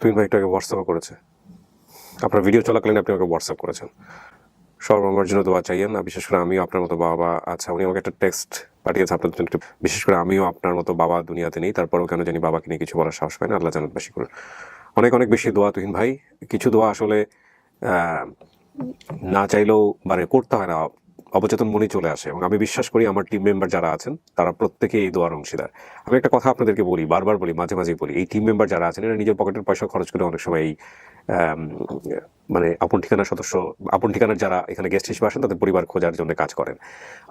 তুহিন ভাই একটু হোয়াটসঅ্যাপ করেছে, আপনার ভিডিও চলাকালীন আপনি আমাকে হোয়াটসঅ্যাপ করেছেন। সর্ব আমার জন্য দোয়া চাইয়েন না, বিশেষ করে আমিও আপনার মতো বাবা। আচ্ছা, উনি আমাকে একটা টেক্সট পাঠিয়েছে আপনার জন্য। বিশেষ করে আমিও আপনার মতো বাবা দুনিয়াতে নেই, তারপরেও কেন জানি বাবাকে নিয়ে কিছু বলার সাহস পাই না। আল্লাহ জান্নাতবাসী করুন। অনেক অনেক বেশি দোয়া তুহিন ভাই। কিছু দোয়া আসলে না চাইলেও মানে করতে হয় না, অবচেতন মনে চলে আসে। এবং আমি বিশ্বাস করি আমার টিম মেম্বার যারা আছেন তারা প্রত্যেকে এই দোয়ার অংশীদার। আমি একটা কথা আপনাদেরকে বলি, বারবার বলি, মাঝে মাঝেই বলি, এই টিম মেম্বার যারা আছেন এরা নিজের পকেটের পয়সা খরচ করে অনেক সময় এই মানে আপন ঠিকানার সদস্য, আপন ঠিকানার যারা এখানে গেস্ট হিসেবে আসেন তাদের পরিবার খোঁজার জন্য কাজ করেন।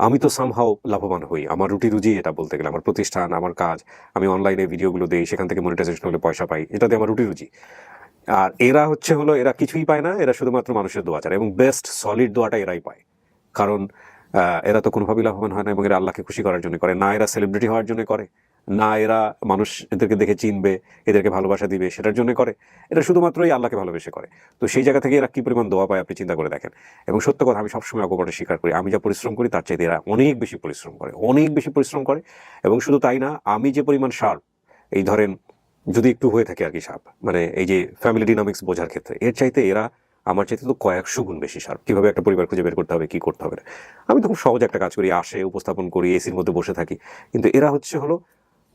আমি তো সামহাও লাভবান হই, আমার রুটি রুজি এটা বলতে গেলে, আমার প্রতিষ্ঠান, আমার কাজ, আমি অনলাইনে ভিডিওগুলো দিই, সেখান থেকে মনিটাইজেশন হলে পয়সা পাই, এটাতে আমার রুটি রুজি। আর এরা হলো এরা কিছুই পায় না, এরা শুধুমাত্র মানুষের দোয়া চায়, এবং বেস্ট সলিড দোয়াটা এরাই পায়। কারণ এরা তো কোনোভাবেই লাভবান হয় না, এবং এরা আল্লাহকে খুশি করার জন্য করে না। এরা সেলিব্রিটি হওয়ার জন্য করে না, এরা মানুষ এদেরকে দেখে চিনবে, এদেরকে ভালোবাসা দিবে সেটার জন্য করে। এটা শুধুমাত্রই আল্লাহকে ভালোবেসে করে। তো সেই জায়গা থেকে এরা কি পরিমাণ দোয়া পায় আপনি চিন্তা করে দেখেন। এবং সত্য কথা, আমি সবসময় অকপটে স্বীকার করি, আমি যা পরিশ্রম করি তার চাইতে এরা অনেক বেশি পরিশ্রম করে, অনেক বেশি পরিশ্রম করে। এবং শুধু তাই না, আমি যে পরিমাণ শার্প, এই ধরেন যদি একটু হয়ে থাকে আর কি শার্প, মানে এই যে ফ্যামিলি ডিনামিক্স বোঝার ক্ষেত্রে, এর চাইতে এরা আমার চাইতে তো কয়েকশো গুণ বেশি শার্প। কিভাবে একটা পরিবার খুঁজে বের করতে হবে, কি করতে হবে। আমি তো খুব সহজ একটা কাজ করি, আসে, উপস্থাপন করি, এসির মধ্যে বসে থাকি। কিন্তু এরা হলো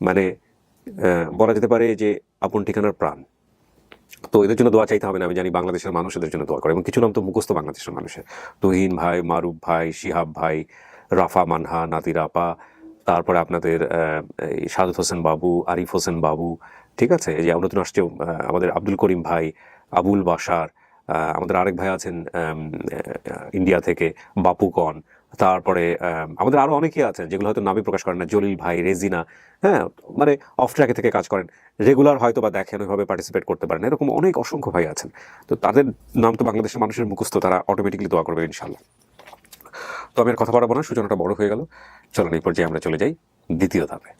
মানে বলা যেতে পারে যে আপন ঠিকানার প্রাণ। তো এদের জন্য দোয়া চাইতে হবে না, আমি জানি বাংলাদেশের মানুষ এদের জন্য দোয়া করে। এবং কিছু নাম তো মুখস্থ বাংলাদেশের মানুষের, তুহিন ভাই, মারুফ ভাই, শিহাব ভাই, রাফা মানহা, নাতির আপা, তারপরে আপনাদের এই সাদত হোসেন বাবু, আরিফ হোসেন বাবু, ঠিক আছে, এই যে নতুন আসছে আমাদের আব্দুল করিম ভাই, আবুল বাসার, আমাদের আরেক ভাই আছেন ইন্ডিয়া থেকে, বাপুকন, তারপরে আমাদের আরো অনেকেই আছেন যেগুলো হয়তো নামই প্রকাশ করেন না, জলিল ভাই, রেজিনা, হ্যাঁ, মানে অফ ট্র্যাকে থেকে কাজ করেন, রেগুলার হয়তো বা দেখেন, ওইভাবে পার্টিসিপেট করতে পারেন, এরকম অনেক অসংখ্য ভাই আছেন। তো তাদের নাম তো বাংলাদেশের মানুষের মুখস্থ, তারা অটোমেটিকলি দোয়া করবে ইনশাল্লাহ। তো আমি আর কথা বাড়াবো না, সূচনাটা বড় হয়ে গেল। চলুন এই পর্যায়ে আমরা চলে যাই দ্বিতীয় ধাপে।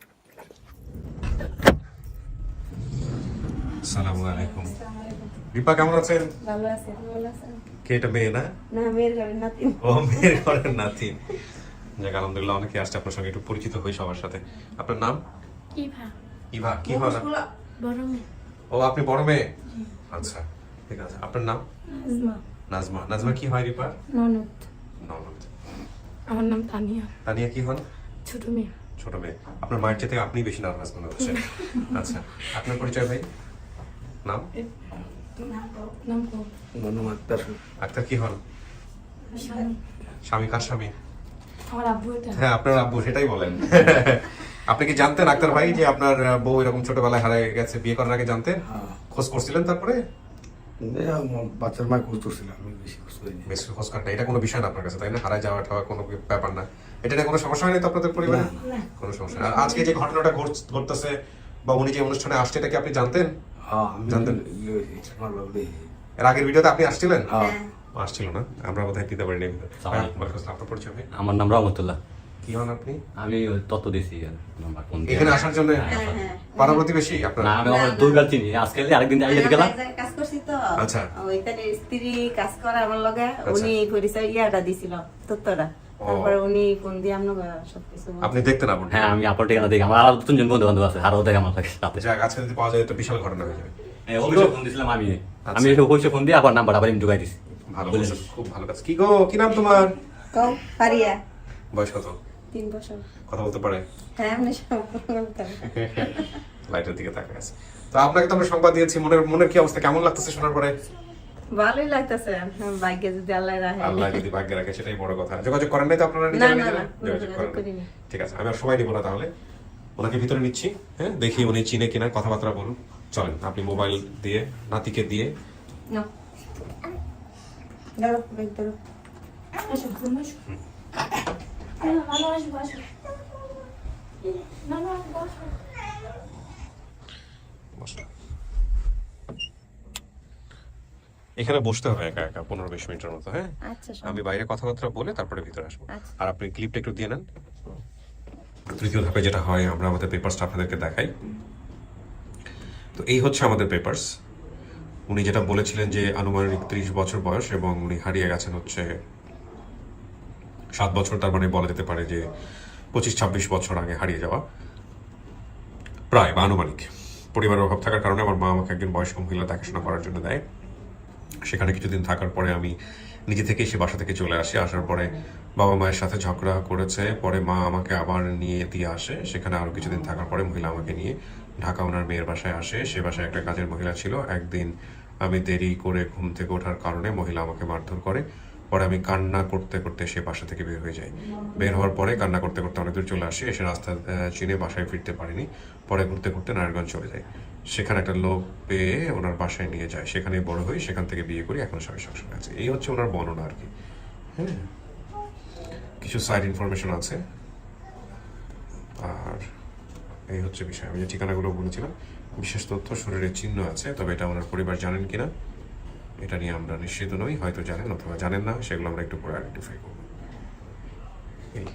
আসসালামু আলাইকুম। রিপা কেমন আছেন? ভালো আছে, ভালো আছেন? কে এটা, মেয়ে না? না, মেয়ের ঘরের নাতিন। ও, মেয়ের ঘরের নাতিন। যাক, আলহামদুলিল্লাহ, অনেকে আসছে আপনার সঙ্গে, একটু পরিচিত হই সবার সাথে। আপনার নাম? ইভা। ইভা, কি হয় না? বড় মেয়ে। ও, আপনি বড় মেয়ে? আচ্ছা, ঠিক আছে। আপনার নাম? নাজমা। নাজমা। নাজমা কি হয় রিপা? ননদ। ননদ। আমার নাম তানিয়া। তানিয়া কি হন? ছোট মেয়ে। ছোট মেয়ে। আপনার মায়ের চেয়ে আপনি বেশি নার্ভাস মনে হচ্ছে। আচ্ছা, আপনার পরিচয় ভাই? নাম? নাম কো? আক্তার। আক্তার কি হন? স্বামী। স্বামী কার স্বামী? আমার আব্বু এটা। হ্যাঁ, আপনার আব্বু, সেটাই বলেন। আপনি কি জানতেন আক্তার ভাই যে আপনার বউ এরকম ছোটবেলায় হারিয়ে গেছে? বিয়ে করার আগে জানতেন? খোঁজ করছিলেন তারপরে? বাচ্চার মায় খোঁজ করছিলাম, আমি বেশি খোঁজ করিনি। বেশি খোঁজ করেন না, এটা কোনো বিষয় না আপনার কাছে, তাই না? হারায় যাওয়াটা কোনো ব্যাপার না, এটা নিয়ে কোনো সমস্যা হয়নি তো আপনাদের পরিবারে? কোনো সমস্যা না। আর আজকে যে ঘটনাটা ঘটতেছে বা উনি যে অনুষ্ঠানে আসছে, এটা কি আপনি জানতেন? আমি জানতেন? আমার বাবু এর আগের ভিডিওতে আপনি আসছিলেন? হ্যাঁ। আসছিল না, আমরা বোধহয় দিতে পারিনি। আপনার পরিচয় ভাই? আমার নাম রহমতুল্লাহ। কি হন আপনি? আমি ওই তত্ত্ব দিছি নাম্বার ফোন দিয়ে। এখানে আসার জন্য পাড়া প্রতিবেশী আপনার? না, আমি আমার দুর্গা চিনি, আজকে আরেকদিন আইয়ে গেলাম। কাজ করছি তো। আচ্ছা। ওইখানে স্ত্রী কাজ করে আমার লগে, আচ্ছা। উনি পরিচয় ইয়াটা দিছিল, তথ্যটা। তারপরে উনি ফোন দিয়ে আমরা সবকিছু বলছি। আপনি দেখতেন আপনি? হ্যাঁ, আমি আপনার ঠিকানা দেখি, আমার আরো তিনজন বন্ধু বান্ধব আছে, আরো দেখে আমার সাথে। যাক, আজকে যদি পাওয়া যায় তো বিশাল ঘটনা হয়ে যাবে। অফিসে ফোন দিছিলাম আমি, আচ্ছা। আমি অফিসে ফোন দিয়ে আবার নাম্বার আবার আমি ঢুকাই দিছি। ভালো বলছেন, খুব ভালো কাজ। কি গো, কি নাম তোমার? কও, পারিয়া। বয়স কত? 3 বছর। কথা বলতে পারে? হ্যাঁ, আমি সব বলতাম। লাইটের দিকে তাকিয়ে আছে। তো আপনাকে তো আমরা সংবাদ দিয়েছি, মনের কি অবস্থা, কেমন লাগতেছে শোনার পরে? ভালোই লাগতেছে, ভাগ্যে যদি আল্লাহ রাখে। আল্লাহ যদি ভাগ্যে রাখে, সেটাই বড় কথা। যোগাযোগ করেন নাই তো আপনারা না, নিজেরা না, নিজেরা? না, যোগাযোগ যোগাযোগ করেন। করিনি। ঠিক আছে, আমি আর সময় নিব না, তাহলে ওনাকে ভিতরে নিচ্ছি। হ্যাঁ, দেখি উনি চিনে কিনা, কথাবার্তা বলুন। চলেন, আপনি মোবাইল দিয়ে নাতিকে দিয়ে। নাও। ধরো, ব্যাগ ধরো। আসো, তুমি আসো। না, ভালো আসো, আসো। না, না, বসো। বসো। এখানে বসতে হবে একা একা 15-20 মিনিটের মতো। হ্যাঁ, আচ্ছা, আমি বাইরে কথাবার্তা বলে তারপরে ভিতরে আসবো। আচ্ছা। আর আপনি ক্লিপটা একটু দিয়ে নেন। তৃতীয় ধাপে যেটা হয়, আমরা আমাদের পেপারসটা আপনাদেরকে দেখাই। তো এই হচ্ছে আমাদের পেপারস। উনি যেটা বলেছিলেন যে আনুমানিক 30 বছর বয়স, এবং উনি হারিয়ে গেছেন হচ্ছে 7 বছর, তার মানে বলা যেতে পারে যে 25-26 বছর আগে হারিয়ে যাওয়া, প্রায় বা আনুমানিক। পরিবারের অভাব থাকার কারণে আমার মা আমাকে একজন বয়স্ক মহিলা দেখাশোনা করার জন্য দেয়। সেখানে কিছুদিন থাকার পরে আমি নিজে থেকেই সে বাসা থেকে চলে আসি। আসার পরে বাবা মায়ের সাথে ঝগড়া করেছে, পরে মা আমাকে আবার নিয়ে দিয়ে আসে। সেখানে আরও কিছুদিন থাকার পরে মহিলা আমাকে নিয়ে ঢাকা ওনার মেয়ের বাসায় আসে। সে বাসায় একটা কাজের মহিলা ছিল। একদিন আমি দেরি করে ঘুম থেকে ওঠার কারণে মহিলা আমাকে মারধর করে। পরে আমি কান্না করতে করতে সে বাসা থেকে বের হয়ে যাই। বের হওয়ার পরে কান্না করতে করতে অনেক দূর চলে আসি। এসে রাস্তা চিনে বাসায় ফিরতে পারিনি। পরে ঘুরতে ঘুরতে নারায়ণগঞ্জ চলে যাই। সেখানে একটা লোক পেয়ে ওনার বাসায় নিয়ে যায়। সেখানেই বড় হই, সেখান থেকে বিয়ে করি, এখন স্বামী সংসার আছে। এই হচ্ছে ওনার বর্ণনা আর কি। হ্যাঁ, কিছু সাইড ইনফরমেশন আছে। আর এই হচ্ছে বিষয়। আমি যে ঠিকানাগুলো বলেছিলাম, বিশেষ তথ্য, শরীরের চিহ্ন আছে, তবে এটা ওনার পরিবার জানেন কিনা এটা নিয়ে আমরা নিশ্চিত নই। হয়তো জানেন অথবা জানেন না, সেগুলো আমরা একটু পরে আইডেন্টিফাই করবো। এই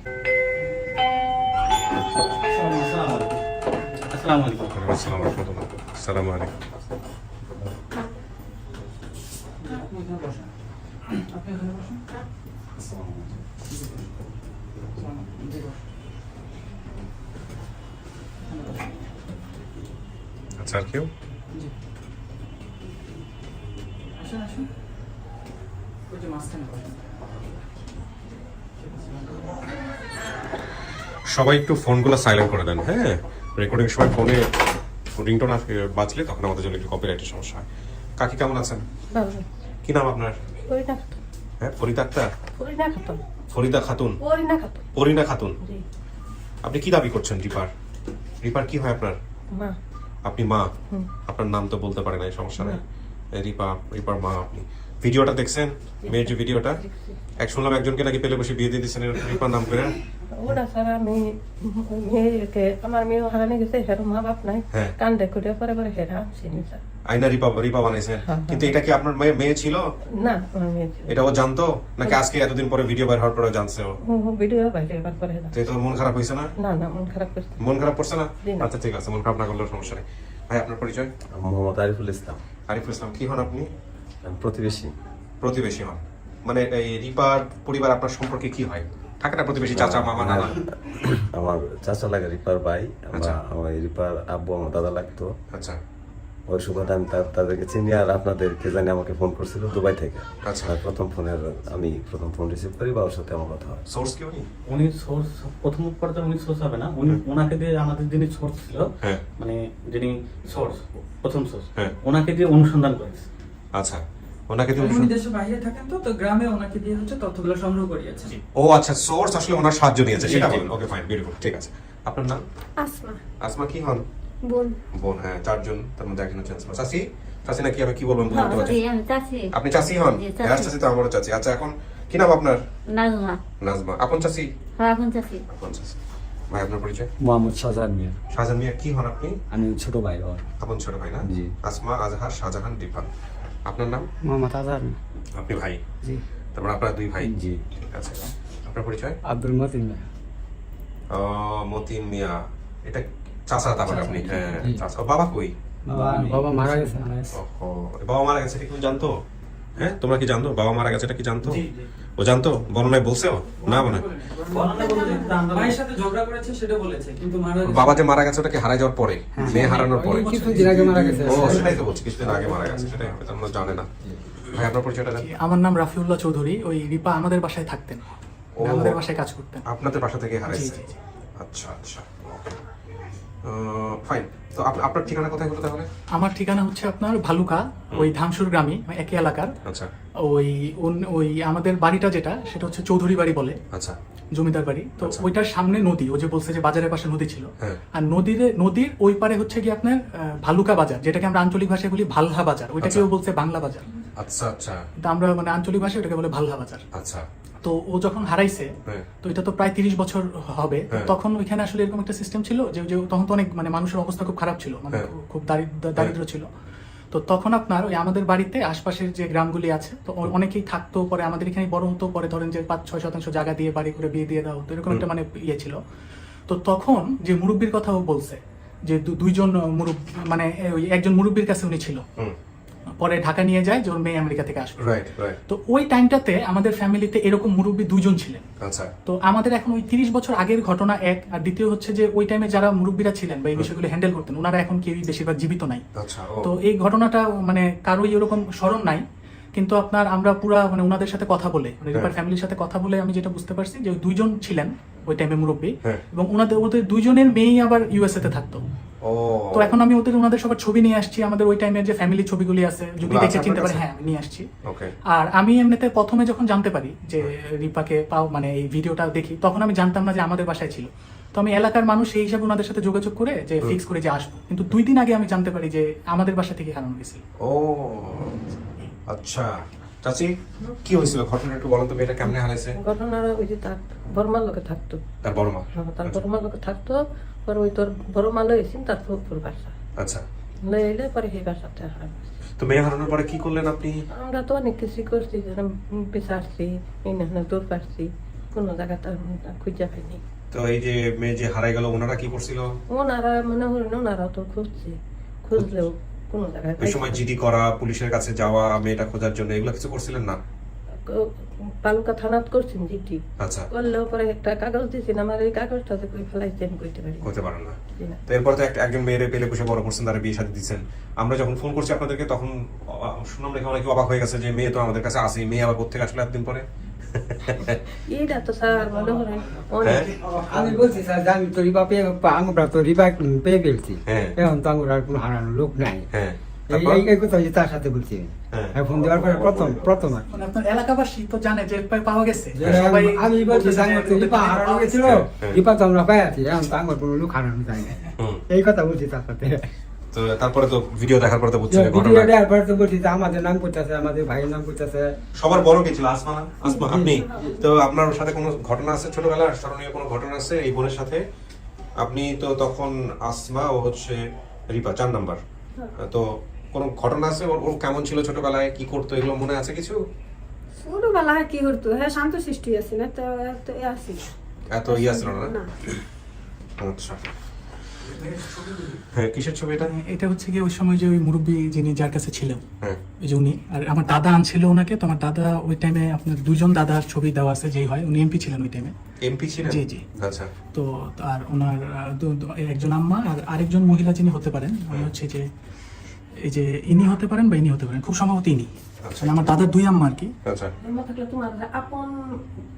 আসসালামু আলাইকুম। আসসালামু আলাইকুম। আসসালামু আলাইকুম। আচ্ছা, আর কেউ? সবাই একটু ফোনগুলো সাইলেন্ট করে দেন। হ্যাঁ, রেকর্ডিং সময় ফোনে রিংটোন বাজলে তখন আমাদের জন্য একটু কপিরাইটের সমস্যা হয়। কাকি কেমন আছেন? ভালো। কি নাম আপনার? পরিণা খাতুন। হ্যাঁ, ফরিদা আক্তার। পরিণা খাতুন। ফরিদা খাতুন। পরিণা খাতুন। পরিণা খাতুন। জি। আপনি কি দাবি করছেন রিপার? রিপার কি হয় আপনার? মা। আপনি মা? আপনার নাম তো বলতে পারেন, এই সমস্যা নেই। রিপার মা আপনি। ভিডিওটা দেখছেন? মেয়ের যে ভিডিওটা, শুনলাম একজনকে নাকি পেলে বসে বিয়ে দিয়ে দিচ্ছেন রিপার নাম করে। ওরা ছাড়া আমি মেয়েকে, আমার মেয়েও হারানি গেছে, হেরো মা বাপ নাই। হ্যাঁ। কান্দে করে পরে পরে হেরা চিনি স্যার। আইনা রিপা বানাইছেন। কিন্তু এটা কি আপনার মেয়ে ছিল? না, আমার মেয়ে ছিল। এটা ও জানতো নাকি আজকে এতদিন পরে ভিডিও বাইর হওয়ার পরে জানছে ও? ভিডিও বাইরে এবার করে হেরা। তো তোর মন খারাপ হয়েছে না? না না, মন খারাপ করছে। মন খারাপ করছে না? জি না। আচ্ছা ঠিক আছে, মন খারাপ না করলেও সমস্যা নেই। ভাই, আপনার পরিচয়? মোহাম্মদ আরিফুল ইসলাম। আরিফুল ইসলাম। কি হন আপনি? আমি প্রতিবেশী। প্রতিবেশী হন মানে এই রিপার পরিবার আপনার সম্পর্কে কি হয়? থাকে না প্রতিবেশী, চাচা, মামা, নানা? আমার চাচা লাগে রিপার ভাই। আচ্ছা। আমার রিপার আব্বু আমার দাদা লাগতো। আচ্ছা ওই সুবাদে আমি তাদেরকে চিনি। আর আপনাদেরকে জানি আমাকে ফোন করছিল দুবাই থেকে। আচ্ছা। আর আমি প্রথম ফোন রিসিভ করি বা ওর সাথে আমার কথা হয়। সোর্স কি উনি? উনি সোর্স প্রথম পর্যায়ে উনি সোর্স হবে না, উনি ওনাকে দিয়ে আমাদের যিনি সোর্স ছিল, হ্যাঁ। মানে যিনি সোর্স প্রথম সোর্স, হ্যাঁ। ওনাকে দিয়ে অনুসন্ধান করেছে। আচ্ছা, ওনাকে তুমি উনি দেশের বাইরে থাকেন, তো গ্রামে ওনাকে দিয়ে হচ্ছে তথ্যগুলো সংগ্রহ করিয়েছে। ও আচ্ছা, সোর্স আসলে ওনার সাহায্য নিয়েছে, সেটা বলেন। ওকে ফাইন, বিউটিফুল, ঠিক আছে। আপনার নাম? আসমা। আসমা কি হন? বোন। বোন। হ্যাঁ, চারজন, তার মধ্যে একজন হচ্ছে আসমা। চাচি? চাচি নাকি আমি কি বলবো বলতে পারছি? আমি চাচি। আপনি চাচি হন? জি, চাচি। হ্যাঁ, চাচি তো আমারও চাচি। আচ্ছা, এখন কি নাম আপনার? নাজমা। নাজমা। আপন চাচি? হ্যাঁ, এখন চাচি। আপন চাচি। ভাই, আপনার পরিচয়? মোহাম্মদ শাহজাহান মিয়া। শাহজাহান মিয়া। কি হন আপনি? আমি ছোট ভাই ওর। আপন ছোট ভাই না? জি। আসমা, আজহার, শাহজাহান, দীপা। আপনার নাম? মোহাম্মদ আজহার। আপনি ভাই? জি। তারপর আপনার দুই ভাই? জি। ঠিক আছে। আপনার পরিচয়? আব্দুল মতিন মিয়া। মতিন মিয়া। এটা চাচা তারপর আপনি? হ্যাঁ, জি। চাচা। বাবা কই? বাবা মারা গেছে। ওহো, বাবা মারা গেছে, এটা কি জানতো? হ্যাঁ, তোমরা কি জানতো বাবা মারা গেছে? এটা কি জানতো? ও জানতো? বর্ণনায় বলছে ও? না বলে। মায়ের সাথে ঝগড়া করেছে সেটা বলেছে, কিন্তু মারা গেছে। বাবা যে মারা গেছে ওটা কি হারাই যাওয়ার পরে, মেয়ে হারানোর পরে? কিছুদিন আগে মারা গেছে। ও, সেটাই তো বলছি, কিছুদিন আগে মারা গেছে, সেটাই হবে, তোমরা জানে না। ভাই, আপনার পরিচয়টা জানেন? আমার নাম রাফিউল্লাহ চৌধুরী। ওই রিপা আমাদের বাসায় থাকতেন, ও। আমাদের বাসায় কাজ করতেন। আপনাদের বাসা থেকে হারাইছে? জি, জি। আচ্ছা আচ্ছা, ওকে, ফাইন। তো আপনার ঠিকানা কোথায় হলো তাহলে? আমার ঠিকানা হচ্ছে আপনার ভালুকা, ওই ধামসুর গ্রামে, একই এলাকার। আচ্ছা ওই আমাদের বাড়িটা যেটা, সেটা হচ্ছে চৌধুরী বাড়ি বলে, আচ্ছা জমিদার বাড়ি। তো আচ্ছা। ওইটার সামনে নদী, ও যে বলছে যে বাজারের পাশে নদী ছিল, হ্যাঁ। আর নদীর ওই পারে হচ্ছে কি আপনার ভালুকা বাজার, যেটাকে আমরা আঞ্চলিক ভাষায় বলি ভালহা বাজার। ওইটাকেও বলছে বাংলা বাজার, আচ্ছা আচ্ছা কিন্তু আমরা মানে আঞ্চলিক ভাষায় ওটাকে বলে ভালহা বাজার। আচ্ছা। তো ও যখন হারাইছে, হ্যাঁ। তো এটা তো প্রায় 30 বছর হবে। তো হ্যাঁ। তখন ওইখানে আসলে এরকম একটা সিস্টেম ছিল যে তখন তো অনেক মানে মানুষের অবস্থা খুব খারাপ ছিল, মানে হ্যাঁ। খুব দারিদ্র ছিল। তো তখন আপনার ওই আমাদের বাড়িতে আশপাশের যে গ্রামগুলি আছে, তো অনেকেই থাকতো, পরে আমাদের এখানে বড় হতো, পরে ধরেন যে 5-6 শতাংশ জায়গা দিয়ে বাড়ি করে বিয়ে দিয়ে দেওয়া হতো, এরকম একটা মানে ইয়ে ছিল। তো তখন যে মুরব্বীর কথাও বলছে, যে দুইজন মানে ওই একজন মুরব্বীর কাছে উনি ছিল। পরে ঢাকা নিয়ে যায় যে ওর মেয়ে আমেরিকা থেকে আসবে। Right right. তো ওই টাইমটাতে আমাদের ফ্যামিলিতে এরকম মুরব্বী 2 জন ছিলেন। আচ্ছা তো আমাদের এখন ওই 30 বছর আগের ঘটনা এক, আর দ্বিতীয় হচ্ছে যে ওই টাইমে যারা মুরব্বীরা ছিলেন বা এই বিষয়গুলো হ্যান্ডেল করতেন ওনারা এখন কেউই বেশিরভাগ জীবিত নাই। আচ্ছা তো এই ঘটনাটা মানে কারোই এরকম স্মরণ নাই, কিন্তু আপনার আমরা পুরা মানে ওনাদের সাথে কথা বলে মানে রিপার ফ্যামিলির সাথে কথা বলে আমি যেটা বুঝতে পারছি যে ওই 2 জন ছিলেন ওই টাইমে মুরব্বী, হ্যাঁ। এবং ওদের 2 জনের মেয়েই আবার ইউএসএ তে থাকতো। ও তো এখন আমি ওনাদের সবার ছবি নিয়ে আসছি, আমাদের ওই টাইমের যে ফ্যামিলি ছবিগুলি আছে যদি ওগুলো দেখে আছে চিনতে আপনার পারে, কাছে? হ্যাঁ আমি নিয়ে আসছি। ওকে আর আমি এমনিতে প্রথমে যখন জানতে পারি যে রিপাকে পাও মানে এই ভিডিওটা দেখি, তখন আমি জানতাম না যে আমাদের বাসায় ছিল। তো আমি এলাকার মানুষ সেই হিসাবে ওনাদের সাথে যোগাযোগ করে যে ফিক্স করে যে আসবো, কিন্তু 2 দিন আগে আমি জানতে পারি যে আমাদের বাসা থেকে হারানো গেছিল। ও আচ্ছা চাচি কি হয়েছিল ঘটনা একটু বলেন তো, মেয়েটা কেমনে হারাইছে? ঘটনার ওই যে তার বড় মার লোকে থাকতো, তার বড় মা? তার বড় মার লোকে থাকতো। পরে ওই তোর বড় মা লইছেন তার ফুফুর বাসা, আচ্ছা লই এলে পরে সেই বাসাতে হার। তো মেয়ে হারানোর পরে কি করলেন আপনি? আমরা তো অনেক কিছু করছি, যেন বেচারছি, এই না দূর পারছি, কোনো জায়গাতে খুঁজে পাইনি। তো এই যে মেয়ে যে হারাই গেল ওনারা কি করছিল? ওনারা মনে হলেন ওনারা তো খুঁজছে, খুঁজলেও কোনো জায়গায় ওই সময় জিডি করা, পুলিশের কাছে যাওয়া, মেয়েটা খোঁজার জন্য এগুলো কিছু করছিলেন না? বালুকা থানাত করছেন জিটি, আচ্ছা করলেও পরে একটা কাগজ দিয়েছেন, আমার এই কাগজটাতে কই ফেলাইছেন কইতে পারি করতে পারেন না। জি না। তো এরপর তো একজন মেয়েরে পেলে পুষে বড় করছেন, তারা বিয়ে শাদী দিচ্ছেন। আমরা যখন ফোন করছি আপনাদেরকে তখন শুনলাম দেখে অনেকে অবাক হয়ে গেছে যে মেয়ে তো আমাদের কাছে আসেই, মেয়ে আবার কোথেকে আসলে একদিন পরে? এইটা তো স্যার মনে করেন অনেক আমি বলছি স্যার যে আমি তো রিপা পেয়ে আমরা তো রিপা পেয়ে ফেলছি, হ্যাঁ। এখন তো আমার আর কোনো হারানো লোক নাই। হ্যাঁ এই কথা যে তার সাথে বলছি হ্যাঁ। ফোন দেওয়ার পরে প্রথম আর মানে আপনার এলাকাবাসী তো জানে যে পাওয়া গেছে, যে সবাই আমি বলছি বলতেছে যে যে রিপা হারানো গেছিল, হ্যাঁ। রিপা তো আমরা পাই আছি, এখন তো আমার কোনো লোক হারানো যায় না। হুম। এই কথা বলছি তার সাথে। তো তারপরে তো ভিডিও দেখার পরে তো বুঝছেন ঘটনা। ভিডিও দেওয়ার পরে তো বলছি যে আমাদের নাম করতেছে, আমাদের ভাইয়ের নাম করতেছে। সবার বড় কে ছিল? আসমা না? আসমা আপনি তো আপনার সাথে কোনো ঘটনা আছে ছোটবেলার স্মরণীয় কোনো ঘটনা আছে এই বোনের সাথে? আপনি তো তখন আসমা ও হচ্ছে রিপা 4 নাম্বার, তো কোনো ঘটনা আছে ওর কেমন ছিল ছোটবেলায়, কি করতো, এগুলো মনে আছে কিছু? ছোটবেলায় কি করতো, হ্যাঁ শান্ত সৃষ্টি আছে না তো এত আছে এত ইয়া ছিল না? না। আচ্ছা হ্যাঁ কিসের ছবি এটা? এটা হচ্ছে কি ওই সময় যে ওই মুরব্বী যিনি যার কাছে ছিলেন হ্যাঁ ওই যে উনি, আর আমার দাদা আনছিল ওনাকে। তো আমার দাদা ওই টাইমে আপনার 2 জন দাদার ছবি দেওয়া আছে, যেই হয় উনি এমপি ছিলেন ওই টাইমে। এমপি ছিলেন? জি জি। আচ্ছা তো আর ওনার একজন আম্মা আর আরেকজন মহিলা যিনি হতে পারেন উনি হচ্ছে যে এই যে ইনি হতে পারেন বা ইনি হতে পারেন, খুব সম্ভবত ইনি। আচ্ছা। মানে আমার দাদার 2 আম্মা আর কি। আচ্ছা জন্ম থাকলে তোমার আপন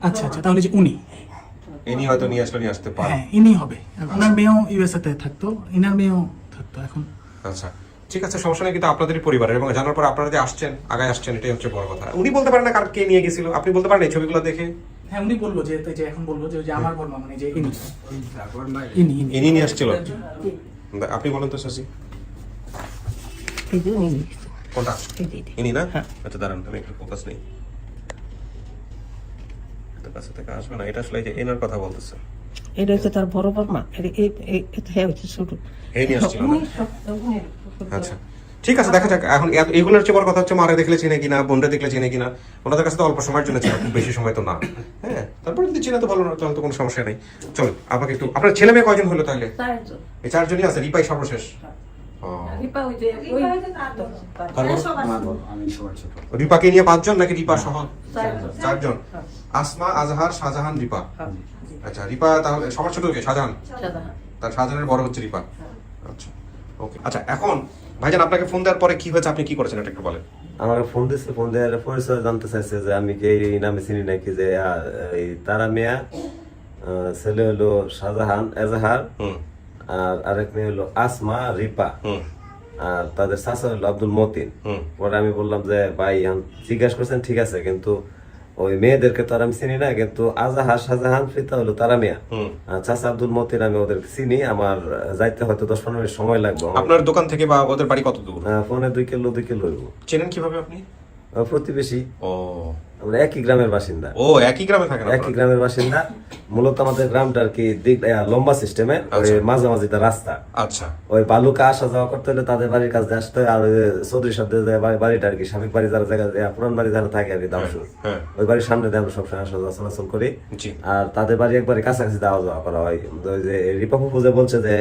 আচ্ছা আচ্ছা, তাহলে যে উনি, ইনি হয়তো নিয়ে আসতে পারে। হ্যাঁ ইনি হবে। আর ওনার মেয়েও ইউএসএ তে থাকতো, ইনার মেয়েও থাকতো এখন। আচ্ছা ঠিক আছে, সমস্যা নেই, কিন্তু আপনাদেরই পরিবারের এবং জানার পর আপনারা যে আসছেন আগায় আসছেন এটাই হচ্ছে বড় কথা। উনি বলতে পারেন না কার কে নিয়ে গেছিল? আপনি বলতে পারেন এই ছবিগুলো দেখে? হ্যাঁ উনি বলবো যে এখন বলবো যে আমার বর্মা মানে যে ইনি তারপর ইনি ইনি। ইনি নিয়ে আসছিল? আপনি বলেন তো শশী এই যে উনি কোনটা? এই যে ইনি না? আচ্ছা দাঁড়ান, আমি একটু ফোকাস নেই, তো কাছে থেকে আসবে না। এটা আসলে এই যে এনার কথা বলতেছে, এটা হচ্ছে তার বড় বর্মা, হ্যাঁ হচ্ছে ছোট। এই নিয়ে আসছিল না? উনি উনি আচ্ছা ঠিক আছে, দেখা যাক। এখন এগুলোর চেয়ে বড় কথা হচ্ছে মারে দেখলে চিনে কিনা, বোনটা দেখলে চিনে কিনা। ওনাদের কাছে তো অল্প সময়ের জন্য ছিল, খুব বেশি সময় তো না। হ্যাঁ তারপরে যদি চিনে তো ভালো না, তাহলে তো কোনো সমস্যা নেই। চলুন আপনাকে একটু, আপনার ছেলে মেয়ে কয়জন হলো তাহলে? চারজন। এই 4 জনই আছে, রিপাই সর্বশেষ? ও, রিপা ওই যে ওই রিপাকে নিয়ে 5 জন নাকি রিপা সহ? চারজন। 4 জন। আসমা, আজহার, শাহজাহান, রিপা। আচ্ছা রিপা তাহলে সবার ছোট কে? শাহজাহান। শাহজাহান। তার শাহজাহানের বড় হচ্ছে রিপা। আচ্ছা ওকে। আচ্ছা এখন ভাইজান আপনাকে ফোন দেওয়ার পরে কি হয়েছে, আপনি কি করেছেন এটা একটু বলেন। আমাকে ফোন দিচ্ছে, ফোন দেওয়ার পরিচয় জানতে চাইছে যে আমি কি এই নামে চিনি নাকি, যে এই তারা মিয়া, ছেলে হলো শাহজাহান এজাহার, হুম আর আরেক মেয়ে হলো আসমা রিপা, হুম আর তাদের চাচা হলো আব্দুল মতিন। হুম। পরে আমি বললাম যে ভাই জিজ্ঞাসা করছেন ঠিক আছে, কিন্তু ওই মেয়েদেরকে তো আর আমি চিনি না, কিন্তু আজাহার শাহজাহান ফিতা হলো তারা মিয়া, হুম। আর চাচা আব্দুল মতিন আমি ওদেরকে চিনি। আমার যাইতে হয়তো 10-15 মিনিট সময় লাগবে। আপনার দোকান থেকে বা ওদের বাড়ি কত দূর? ফোনে 2 কিলো হইব। চেনেন কিভাবে আপনি? প্রতিবেশী। ও আমরা একই গ্রামের বাসিন্দা। ও একই গ্রামে থাকেন একই গ্রামের বাসিন্দা। মূলত আমাদের গ্রামটা আর কি লম্বা সিস্টেমে, ওই মাঝামাঝি রাস্তা। আচ্ছা ওই বালুকা আসা যাওয়া করতে হলে তাদের বাড়ির কাছে আসতে হয়, আর ওই চৌধুরীর সাথে বাড়িটা আর কি স্বামীর বাড়ি যারা জায়গা পুরান বাড়ি যারা থাকে আর কি দামসুর, হ্যাঁ। ওই বাড়ির সামনে দিয়ে আমরা সবসময় আসা যাওয়া চলাচল করি। জি। আর তাদের বাড়ি একবারে কাছাকাছি যাওয়া যাওয়া করা হয়। ওই যে রিপা ফুফু যে বলছে যে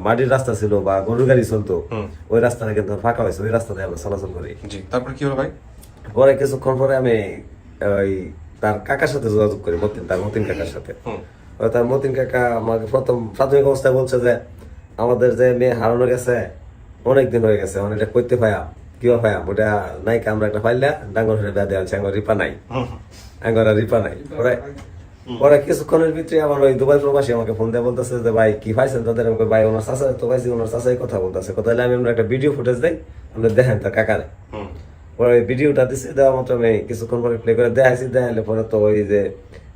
মাটির রাস্তা ছিল বা গরুর গাড়ি চলতো, ওই রাস্তাটা কিন্তু ফাঁকা হয়েছে, ওই রাস্তাতে আমরা চলাচল করি। জি, তারপরে কি হলো ভাই? পরে কিছুক্ষণ পরে আমি ওই তার কাকার সাথে যোগাযোগ করি, তার মতিন কাকার সাথে। ওই তার মতিন কাকা আমাকে প্রথম প্রাথমিক অবস্থায় বলছে যে আমাদের যে মেয়ে হারানো গেছে অনেকদিন হয়ে গেছে, অনেকটা করতে পাইয়া কিবা পাইয়া ওটা নাইকা আমরা একটা পাইলা ডাঙ্গর হয়ে বেঁধে আনছি, আমার রিপা নাই, আমার রিপা নাই। পরে কিছুক্ষণের ভিতরে আমার ওই দুবাই প্রবাসী আমাকে ফোন দিয়ে বলতেছে যে ভাই কি পাইছেন তাদের? আমাকে ভাই ওনার চাচা তো পাইছি, ওনার চাচাই কথা বলতেছে, কথা হলে আমি আমরা একটা ভিডিও ফুটেজ দেই, আমরা দেখেন তার কাকারে। পরে ওই ভিডিওটা দিচ্ছে, দেওয়া মাত্র আমি কিছুক্ষণ পরে প্লে করে দেখাইছি, দেখাইলে পরে তো ওই যে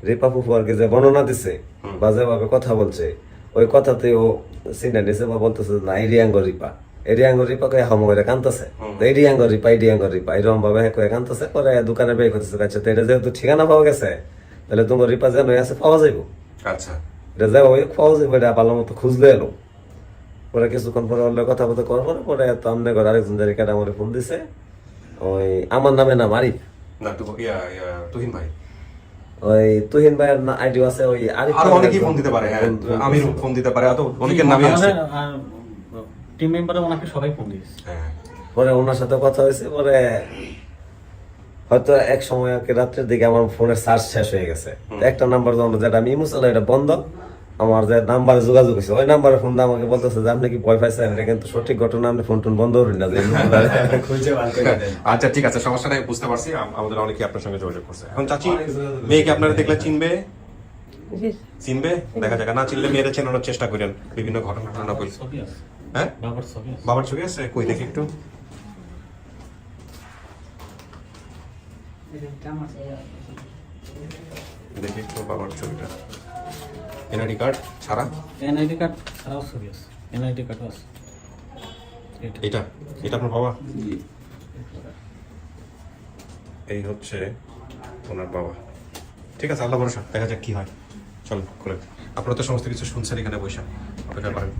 রিপা ফুফু আর কি যে বর্ণনা দিচ্ছে বা যেভাবে কথা বলছে, ওই কথাতে ও সিনে নিছে বা বলতেছে না এরিয়াঙ্গ রিপা, এরিয়াঙ্গ রিপা কয়ে হাম করে কানতেছে, এরিয়াঙ্গ রিপা এরকম ভাবে কয়ে কানতেছে। পরে দোকানে বের করতেছে, আচ্ছা তো এটা যেহেতু ঠিকানা পাওয়া গেছে তাহলে তোমার রিপা যেন আছে পাওয়া যাইব, আচ্ছা এটা যাবো পাওয়া যাইব, এটা ভালো মতো খুঁজলে এলো। পরে কিছুক্ষণ পরে ওর কথা বলতে করার পরে পরে তো আমনে ঘর আরেকজন জায়গায় আমার ফোন দিছে, ওই আমার নামে না মারিফ না তুহিন ভাই, ওই তুহিন ভাইয়ের আইডি আছে, ওই আরো অনেকেই ফোন দিতে পারে, হ্যাঁ আমির ফোন দিতে পারে, এত অনেকের নামই আছে। টিম মেম্বার ওনাকে সবাই ফোন দিয়েছে। হ্যাঁ পরে ওনার সাথে কথা হয়েছে। পরে হয়তো এক সময় আর কি রাত্রের দিকে আমার ফোনের চার্জ শেষ হয়ে গেছে, একটা নাম্বার যেটা আমি ইমো চালাই এটা বন্ধ, আমার যে নাম্বারে যোগাযোগ হয়েছে ওই নাম্বারে ফোন দিয়ে আমাকে বলতেছে যে আপনি কি ভয় পাইছেন, এটা কিন্তু সঠিক ঘটনা, আপনি ফোন টোন বন্ধ করেন না, যে খুঁজে বার করে দেন। আচ্ছা ঠিক আছে, সমস্যা নাই, বুঝতে পারছি। আমাদের অনেকে আপনার সঙ্গে যোগাযোগ করছে। এখন চাচি মেয়েকে আপনারা দেখলে চিনবে? জি চিনবে? দেখা যাক, না চিনলে মেয়েরা চেনানোর চেষ্টা করেন, বিভিন্ন ঘটনা বলি। ছবি আছে, হ্যাঁ বাবার ছবি আছে। বাবার ছবি আছে, কই দেখি একটু। দেখি একটু বাবার ছবিটা, এনআইডি কার্ড ছাড়া। এনআইডি কার্ড ছাড়াও ছবি আছে, এনআইডি কার্ডও আছে। এটা এটা আপনার বাবা? এই হচ্ছে ওনার বাবা। ঠিক আছে, আল্লাহ ভরসা, দেখা যাক কি হয়। চল খুলে, আপনারা তো সমস্ত কিছু শুনছেন এখানে বসে, অপেক্ষা করেন।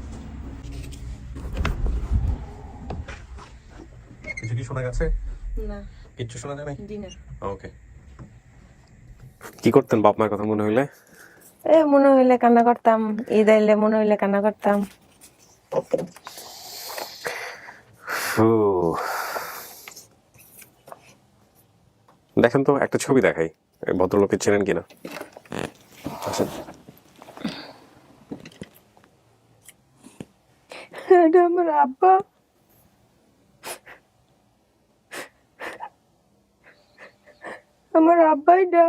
কিছু কি শোনা গেছে? না কিচ্ছু শোনা যায় নাই? জি না। ওকে। কি করতেন বাপ মায়ের কথা মনে হইলে? মনে হইলে কান্না করতাম, ঈদ আইলে মনে হইলে কান্না করতাম। দেখেন তো একটা ছবি দেখাই, ভদ্রলোকে চেনেন কিনা। আচ্ছা এটা আমার আব্বা, আমার আব্বা এটা।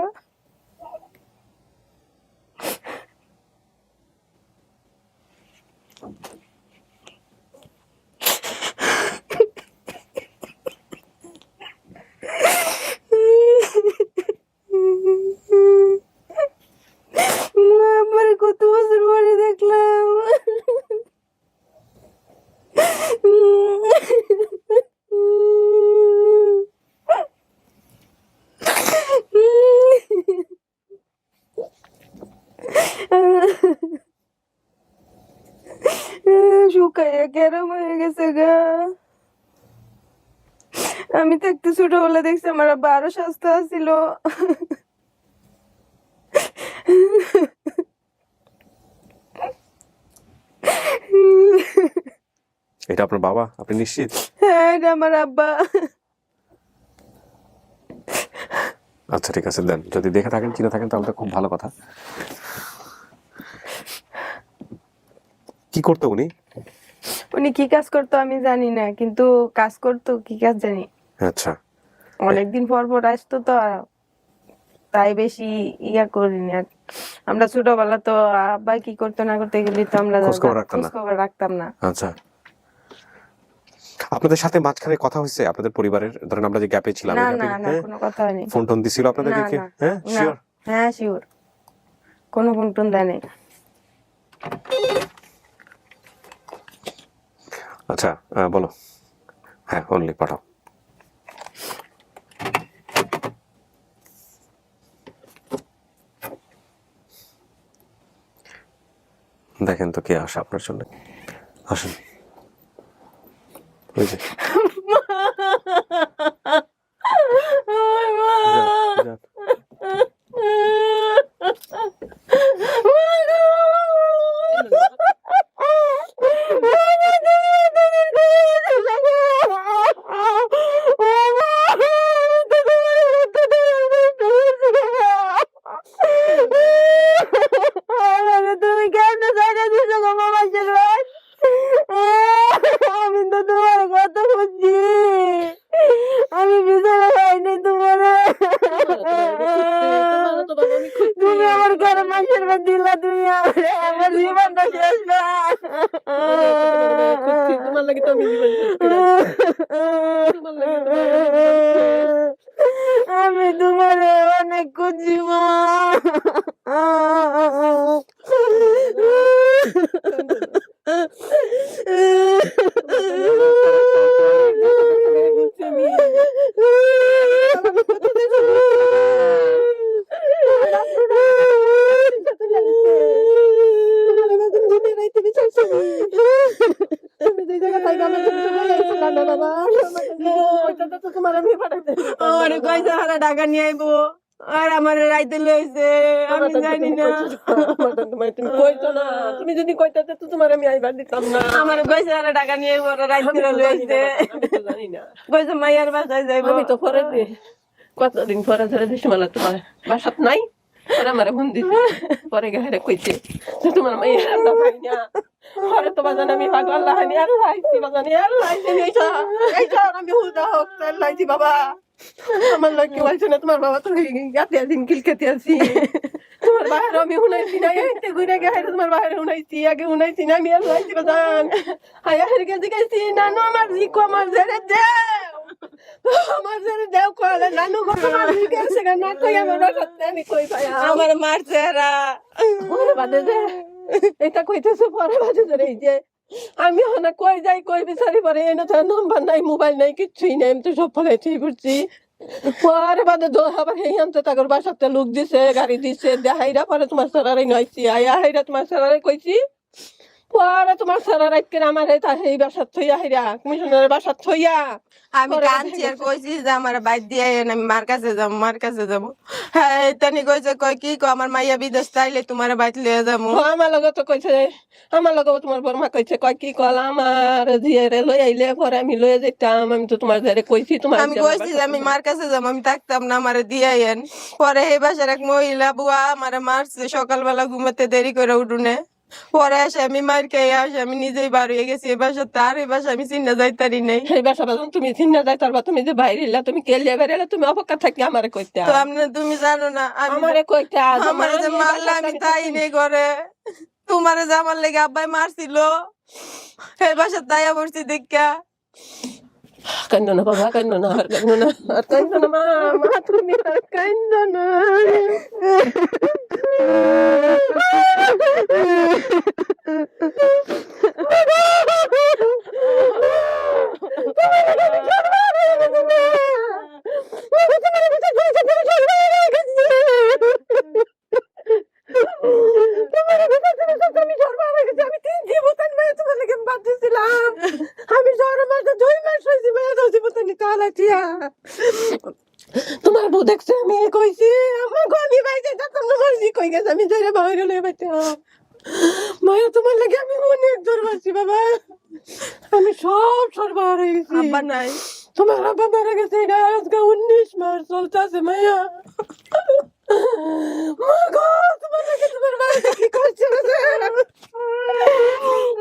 আমার কত বছর পরে দেখলাম। শুকাইয়া কেরম হয়ে গেছে গা। আমি থাকতে ছোটবেলা দেখছি আমার আব্বা আরো স্বাস্থ্য ছিল। এটা আপনার বাবা? আপনি নিশ্চিত? হ্যাঁ এটা আমার আব্বা। আচ্ছা ঠিক আছে, দেন, যদি দেখে থাকেন চিনে থাকেন তাহলে তো খুব ভালো কথা। কি করতো উনি? উনি কি কাজ করতো আমি জানি না, কিন্তু কাজ করতো কি কাজ জানি। আচ্ছা, অনেকদিন পর পর আসতো তো, তাই বেশি ইয়া করিনি। আর আমরা ছোটবেলা তো আব্বা কি করতো না করতে গেলে তো আমরা খোঁজখবর রাখতাম না। খোঁজখবর রাখতাম না। আচ্ছা, আপনাদের সাথে মাঝখানে কথা হয়েছে আপনাদের পরিবারের? ধরেন আমরা যে গ্যাপে ছিলাম, না এখান না থেকে, না, হ্যাঁ? কোনো কথা হয়নি। ফোন টোন দিছিল আপনাদেরকে না, কে? না, হ্যাঁ না। শিওর? হ্যাঁ শিওর, কোনো ফোন টোন দেয় নাই। আচ্ছা বলো। হ্যাঁ অনলি পাঠাও। দেখেন তো কে আসে আপনার জন্য। আসেন, ওই যে যান, যান। তুমি কেন জানা দিছো গো মামাশের ভাই? আমি তো তোমার কত খুঁজছি, আমি বিছানা পাইনি তোমার। তুমি আমার ঘরে মাসের ভাত দিলা, তুমি আমার জীবনটা শেষ না। তোমার লাগে তো আমি জীবন শেষ করে তোমার লাগে আমি তোমার অনেক খুঁজছি মা। আমার কইছে হারা ঢাকা নিয়ে আইবো, আর আমার রাইতে লইছে, আমি জানি না। তুমি কইতো না, তুমি যদি কইতাতে তো তোমার আমি আইবার দিতাম না। আমার কইছে হারা ঢাকা নিয়ে আইবো, রাইতে লইছে। জানি না, কইছে মাইয়ার বাসায় যাইবো। আমি তো পরে কতদিন পরে ধরে দিছি মালা তোমার বাসাত নাই, পরে আমার ফোন দিছে, পরে গেহারে কইছে যে তোমার মাইয়া রান্না পাই না। পরে তো বাজান আমি পাগল লাহানি আর লাইছি, বাজানি আর লাইছি, এইটা আমি হুদা হোক তার লাইছি বাবা। আমার লক্ষ্য বলছে না তোমার বাবা তো গাতে আছেন কিলকাতে আছি, তোমার বাইরে আমি শুনাইছি না, এইতে ঘুরে গেহারে তোমার বাইরে শুনাইছি, আগে শুনাইছি না, আমি আর লাইছি বাজান। হায়া হের গেছি গেছি নানু আমার জিকো আমার জেরে দেও, আমার জেরে দেও কলে নানু গো আমার গেছে না কই আমার রাতে আমি কই পাই আমার মারছে এরা। পরে বাদে যে এটা কইতেছে, পরে বাদে যে এই যে আমি হনা কই যাই কই বিচারি, পরে এনে তো নাম্বার নাই, মোবাইল নাই, কিচ্ছুই নাই, আমি তো সব ফেলাইছি বুঝছি। পরে বাদে আবার এই আনতে তাগর বাসাতে লোক দিছে, গাড়ি দিছে, দেখাইরা পরে তোমার সারারে নইছি, আয়া হাইরা তোমার সারারে কইছি। পরে তোমার সারা রাত করে আমার এই বাসাত থইয়া হাইরা কমিশনারের বাসাত থইয়া আমি কাঁদছি আর কইছি যে আমার বাইর দিয়ে আইন, আমি মার কাছে যাবো, মার কাছে যাবো। হ্যাঁ তানি কইছে, কই কি কো আমার মাইয়া বিদেশ তাইলে তোমার বাইর লিয়ে যাবো। আমার লগে তো কইছে, আমার লগে তোমার বর্মা কইছে, কয় কি কল আমার জিয়ারে লই আইলে পরে আমি লয়ে যেতাম, আমি তো তোমার যারে কইছি তোমার আমি কইছি যে আমি মার কাছে যাবো, আমি থাকতাম না, আমারে দিয়ে আইন। পরে এই বাসার এক মহিলা বুয়া আমারে মারছে, সকালবেলা ঘুমাতে দেরি করে উঠুনে। পরে আসে আমি মার খেয়ে আসে আমি নিজেই বার হয়ে গেছি এই বাসা, তার এই বাসা আমি চিন্তা যাইতারি নাই। এই বাসা বাজন তুমি চিন্তা যাই তারপর তুমি যে বাইরে এলা, তুমি কেলিয়া বাইরে এলা, তুমি অপেক্ষা থাকি আমারে কইতে। তো আপনি তুমি জানো না আমারে কইতে আমারে যে মারলে আমি তাই নেই করে, তোমারে যে আমার লেগে আব্বাই মারছিল এই বাসা তাইয়া পড়ছি দেখা। কান্দো না বাবা, কান্দো না, আর কান্দো না, আর কান্দো না মা, মা তুমি আর কান্দো না। আমি 3 জীবন মায়ে তোমার লাগে বাদ দিছিলাম, আমি জ্বর মাসে 2 মাস হয়েছি মায়ে তো জীবন নিতে আলাইছিয়া। তোমার বউ দেখছে আমি কইছি আমার আমি বাইতে যেতাম না, মর্জি কই গেছে, আমি জেরে বাইরে লয়ে বাইতাম। মায়া তোমার লাগে আমি অনেক দূর বাসি বাবা, আমি সব সরবার হয়ে গেছি। আব্বা নাই, তোমার আব্বা মারা গেছে, এটা আজকে 19 মাস চলতেছে মায়া। মা গো তোমার লাগে তোমার বাড়িতে কি করছে